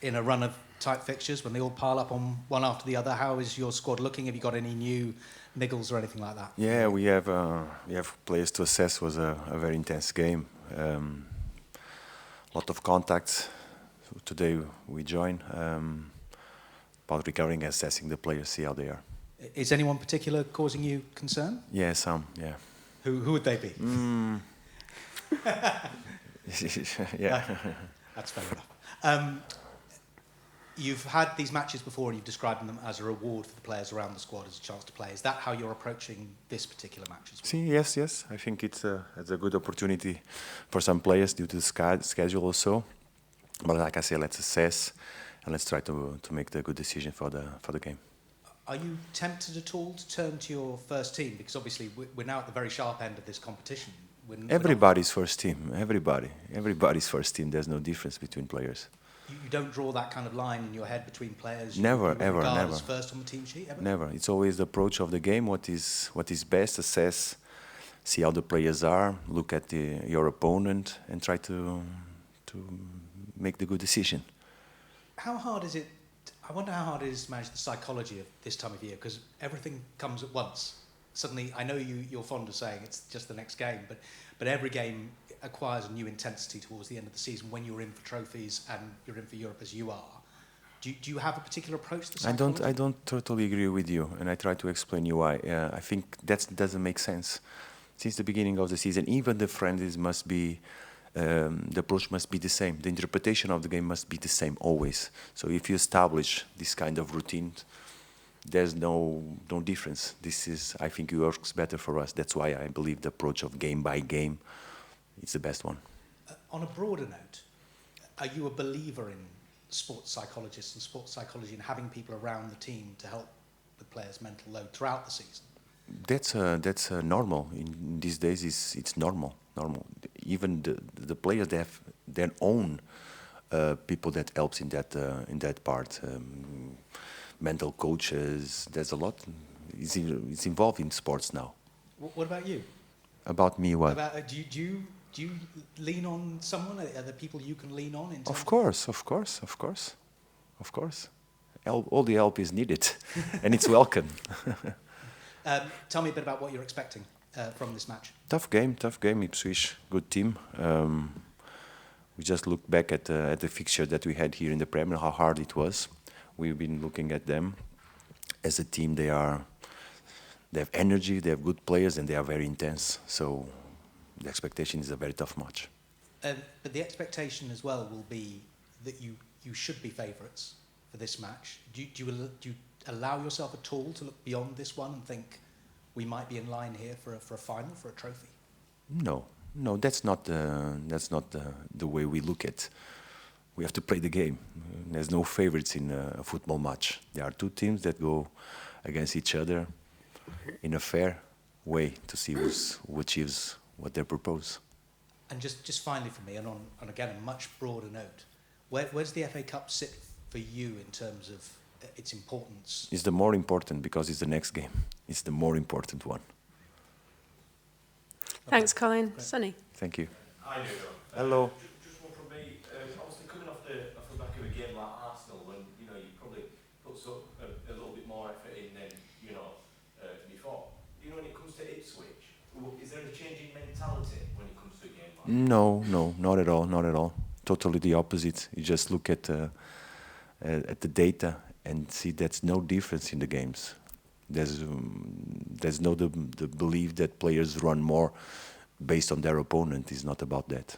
in a run of tight fixtures when they all pile up on one after the other? How is your squad looking? Have you got any new niggles or anything like that? Yeah, we have players to assess. It was a very intense game. Lot of contacts. So today we join about recovering and assessing the players, see how they are. Is anyone particular causing you concern? Yeah, some. Yeah. Who would they be? Yeah. That's fair enough. You've had these matches before and you've described them as a reward for the players around the squad as a chance to play. Is that how you're approaching this particular match as well? See, yes. I think it's a good opportunity for some players due to the schedule also. But like I say, let's assess and let's try to make the good decision for the game. Are you tempted at all to turn to your first team? Because obviously we're now at the very sharp end of this competition. Everybody's first team. Everybody's first team. There's no difference between players. You don't draw that kind of line in your head between players? Never. As first on the team sheet? Ever? Never. It's always the approach of the game. What is best? Assess, see how the players are. Look at your opponent and try to make the good decision. How hard is it? I wonder how hard it is to manage the psychology of this time of year, because everything comes at once. Suddenly, I know you're fond of saying it's just the next game, but every game acquires a new intensity towards the end of the season when you're in for trophies and you're in for Europe as you are. Do you have a particular approach to psychology? I don't totally agree with you, and I try to explain you why. I think that doesn't make sense. Since the beginning of the season, even the friendlies must be, the approach must be the same. The interpretation of the game must be the same always. So if you establish this kind of routine, there's no difference. I think it works better for us. That's why I believe the approach of game by game is the best one. On a broader note, are you a believer in sports psychologists and sports psychology and having people around the team to help with players' mental load throughout the season? That's normal. In these days, it's normal. Even the players, they have their own people that helps in that part. Mental coaches. There's a lot. It's involved in sports now. What about you? About me, what? Do you lean on someone? Are there people you can lean on? Of course. All the help is needed, and it's welcome. Tell me a bit about what you're expecting from this match. Tough game. Ipswich, good team. We just look back at the fixture that we had here in the Premier, how hard it was. We've been looking at them as a team. They have energy, they have good players, and they are very intense. So the expectation is a very tough match. But the expectation as well will be that you should be favourites for this match. Do you allow yourself at all to look beyond this one and think we might be in line here for a final, for a trophy? No, that's not the way we look at. We have to play the game. There's no favorites in a football match. There are two teams that go against each other in a fair way to see who achieves what they propose. And just finally for me, and on again a much broader note, where's the FA Cup sit for you in terms of its importance? It's the more important because it's the next game. It's the more important one. Thanks, Colin. Sonny. Thank you. Hi, Nuno. Hello. Just one from me. Obviously, coming off the back of a game like Arsenal, when you probably put a little bit more effort in than before. When it comes to Ipswich, is there a change in mentality when it comes to a game like that? No, not at all. Totally the opposite. You just look at the data and see that's no difference in the games. There's no the belief that players run more based on their opponent. It's not about that.